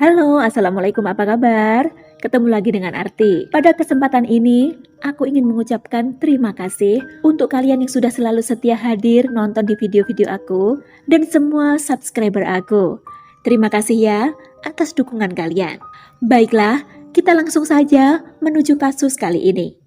Halo, Assalamualaikum, apa kabar? Ketemu lagi dengan Arti. Pada kesempatan ini, aku ingin mengucapkan terima kasih untuk kalian yang sudah selalu setia hadir nonton di video-video aku dan semua subscriber aku. Terima kasih ya atas dukungan kalian. Baiklah, kita langsung saja menuju kasus kali ini.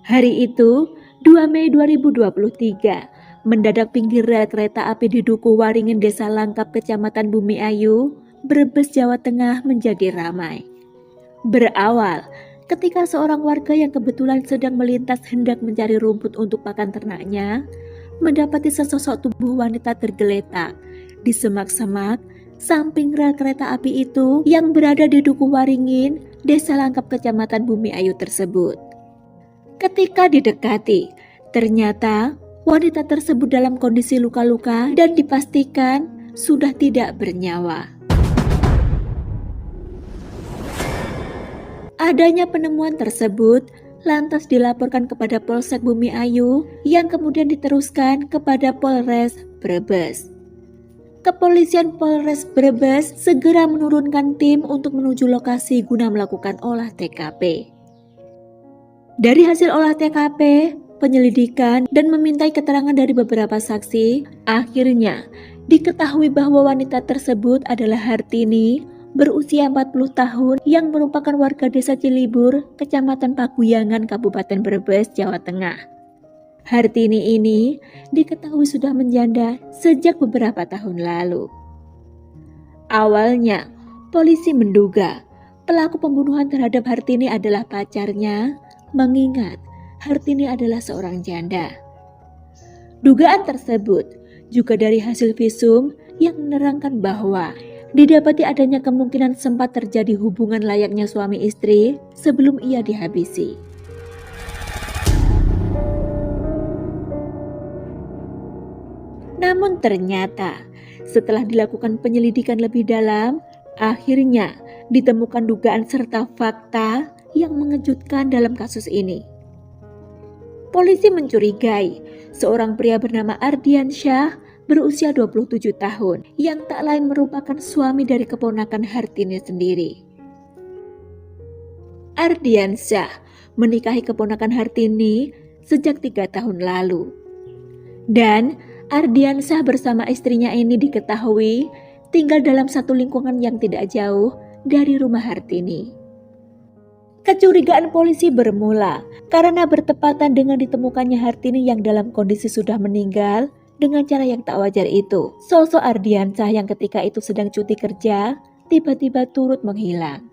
Hari itu, 2 Mei 2023, mendadak pinggir rel kereta api di Duku Waringin, Desa Langkap, Kecamatan Bumi Ayu, Brebes, Jawa Tengah menjadi ramai. Berawal ketika seorang warga yang kebetulan sedang melintas hendak mencari rumput untuk pakan ternaknya, mendapati sesosok tubuh wanita tergeletak di semak-semak samping rel kereta api itu yang berada di Duku Waringin, Desa Langkap, Kecamatan Bumi Ayu tersebut. Ketika didekati, ternyata wanita tersebut dalam kondisi luka-luka dan dipastikan sudah tidak bernyawa. Adanya penemuan tersebut lantas dilaporkan kepada Polsek Bumi Ayu yang kemudian diteruskan kepada Polres Brebes. Kepolisian Polres Brebes segera menurunkan tim untuk menuju lokasi guna melakukan olah TKP. Dari hasil olah TKP, penyelidikan, dan memintai keterangan dari beberapa saksi, akhirnya diketahui bahwa wanita tersebut adalah Hartini, berusia 40 tahun yang merupakan warga Desa Cilibur, Kecamatan Paguyangan, Kabupaten Brebes, Jawa Tengah. Hartini ini diketahui sudah menjanda sejak beberapa tahun lalu. Awalnya, polisi menduga pelaku pembunuhan terhadap Hartini adalah pacarnya, mengingat Hartini adalah seorang janda. Dugaan tersebut juga dari hasil visum yang menerangkan bahwa didapati adanya kemungkinan sempat terjadi hubungan layaknya suami istri sebelum ia dihabisi. Namun ternyata setelah dilakukan penyelidikan lebih dalam, akhirnya ditemukan dugaan serta fakta yang mengejutkan dalam kasus ini. Polisi mencurigai seorang pria bernama Ardiansyah berusia 27 tahun yang tak lain merupakan suami dari keponakan Hartini sendiri. Ardiansyah menikahi keponakan Hartini sejak 3 tahun lalu. Dan Ardiansyah bersama istrinya ini diketahui tinggal dalam satu lingkungan yang tidak jauh dari rumah Hartini. Kecurigaan polisi bermula karena bertepatan dengan ditemukannya Hartini yang dalam kondisi sudah meninggal dengan cara yang tak wajar itu. Sosok Ardiansyah yang ketika itu sedang cuti kerja tiba-tiba turut menghilang.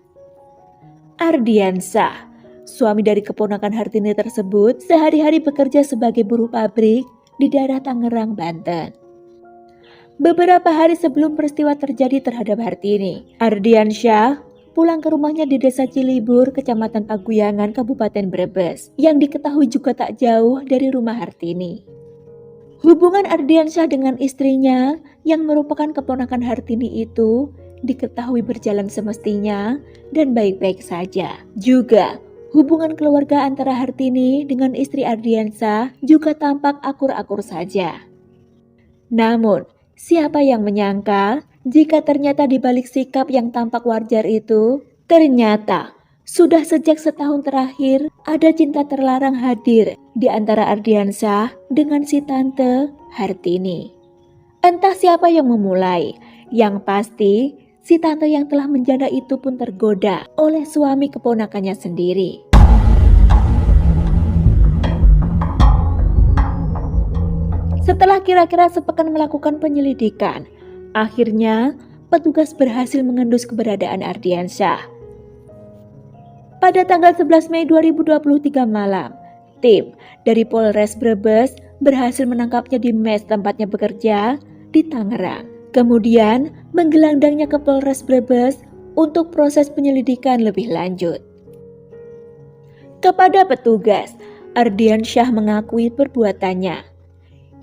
Ardiansyah, suami dari keponakan Hartini tersebut, sehari-hari bekerja sebagai buruh pabrik di daerah Tangerang, Banten. Beberapa hari sebelum peristiwa terjadi terhadap Hartini, Ardiansyah pulang ke rumahnya di Desa Cilibur, Kecamatan Paguyangan, Kabupaten Brebes, yang diketahui juga tak jauh dari rumah Hartini. Hubungan Ardiansyah dengan istrinya yang merupakan keponakan Hartini itu diketahui berjalan semestinya dan baik-baik saja. Juga hubungan keluarga antara Hartini dengan istri Ardiansyah juga tampak akur-akur saja. Namun, siapa yang menyangka jika ternyata di balik sikap yang tampak wajar itu, ternyata sudah sejak setahun terakhir ada cinta terlarang hadir di antara Ardiansyah dengan si tante Hartini. Entah siapa yang memulai, yang pasti si tante yang telah menjanda itu pun tergoda oleh suami keponakannya sendiri. Setelah kira-kira sepekan melakukan penyelidikan, akhirnya petugas berhasil mengendus keberadaan Ardiansyah. Pada tanggal 11 Mei 2023 malam, tim dari Polres Brebes berhasil menangkapnya di mes tempatnya bekerja di Tangerang. Kemudian menggelandangnya ke Polres Brebes untuk proses penyelidikan lebih lanjut. Kepada petugas, Ardiansyah mengakui perbuatannya.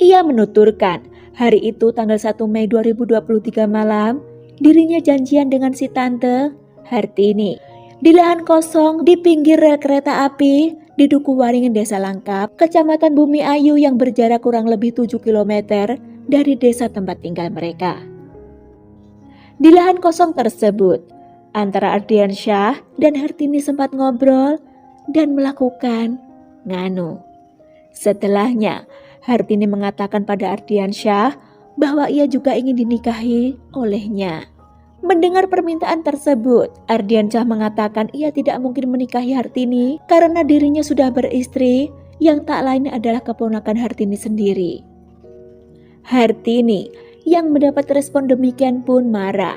Ia menuturkan hari itu tanggal 1 Mei 2023 malam, dirinya janjian dengan si tante Hartini Di lahan kosong di pinggir rel kereta api di Duku Waringin Desa Langkap, Kecamatan Bumi Ayu yang berjarak kurang lebih 7 kilometer dari desa tempat tinggal mereka. Di lahan kosong tersebut, antara Ardiansyah dan Hartini sempat ngobrol dan melakukan nganu. Setelahnya, Hartini mengatakan pada Ardiansyah bahwa ia juga ingin dinikahi olehnya. Mendengar permintaan tersebut, Ardiansyah mengatakan ia tidak mungkin menikahi Hartini karena dirinya sudah beristri yang tak lain adalah keponakan Hartini sendiri. Hartini yang mendapat respon demikian pun marah.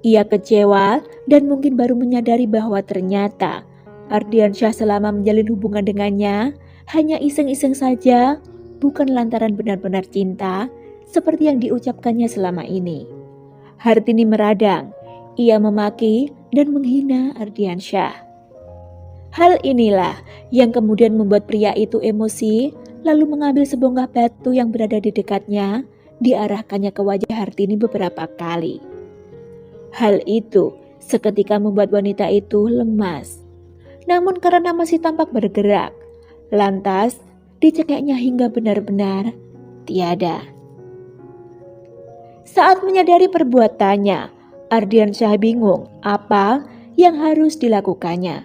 Ia kecewa dan mungkin baru menyadari bahwa ternyata Ardiansyah selama menjalin hubungan dengannya hanya iseng-iseng saja, bukan lantaran benar-benar cinta seperti yang diucapkannya selama ini. Hartini meradang, ia memaki dan menghina Ardiansyah. Hal inilah yang kemudian membuat pria itu emosi, lalu mengambil sebongkah batu yang berada di dekatnya, diarahkannya ke wajah Hartini beberapa kali. Hal itu seketika membuat wanita itu lemas. Namun karena masih tampak bergerak, lantas dicekeknya hingga benar-benar tiada. Saat menyadari perbuatannya, Ardiansyah bingung apa yang harus dilakukannya.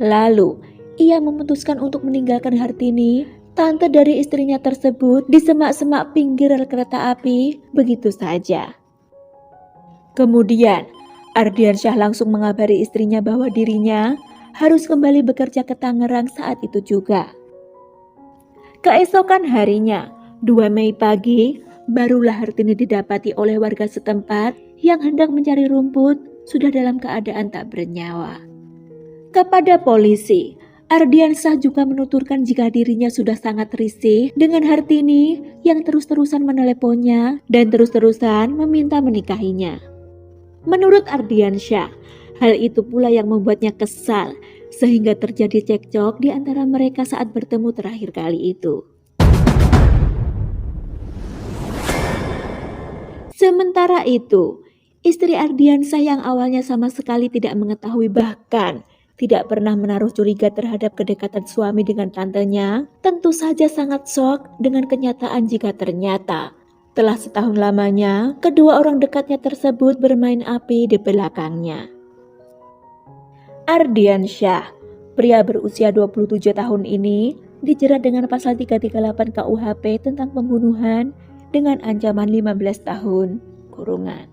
Lalu, ia memutuskan untuk meninggalkan Hartini, tante dari istrinya tersebut, di semak-semak pinggir rel kereta api begitu saja. Kemudian, Ardiansyah langsung mengabari istrinya bahwa dirinya harus kembali bekerja ke Tangerang saat itu juga. Keesokan harinya, 2 Mei pagi, barulah Hartini didapati oleh warga setempat yang hendak mencari rumput sudah dalam keadaan tak bernyawa. Kepada polisi, Ardiansyah juga menuturkan jika dirinya sudah sangat risih dengan Hartini yang terus-terusan meneleponnya dan terus-terusan meminta menikahinya. Menurut Ardiansyah, hal itu pula yang membuatnya kesal sehingga terjadi cekcok di antara mereka saat bertemu terakhir kali itu. Sementara itu, istri Ardiansyah yang awalnya sama sekali tidak mengetahui bahkan tidak pernah menaruh curiga terhadap kedekatan suami dengan tantenya, tentu saja sangat shock dengan kenyataan jika ternyata telah setahun lamanya kedua orang dekatnya tersebut bermain api di belakangnya. Ardiansyah, pria berusia 27 tahun ini, dijerat dengan pasal 338 KUHP tentang pembunuhan dengan ancaman 15 tahun kurungan.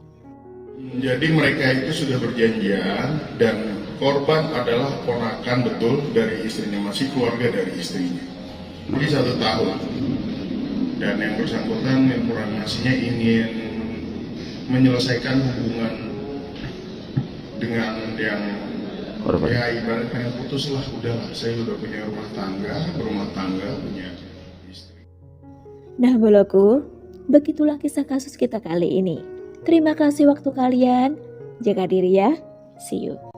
Jadi mereka itu sudah berjanjian dan korban adalah ponakan betul dari istrinya, masih keluarga dari istrinya. Jadi 1 tahun. Dan yang bersangkutan informasinya ingin menyelesaikan hubungan dengan yang korban. Ya ibaratnya putuslah, udahlah saya udah punya rumah tangga, punya istri. Nah boloku, begitulah kisah kasus kita kali ini. Terima kasih waktu kalian. Jaga diri ya. See you.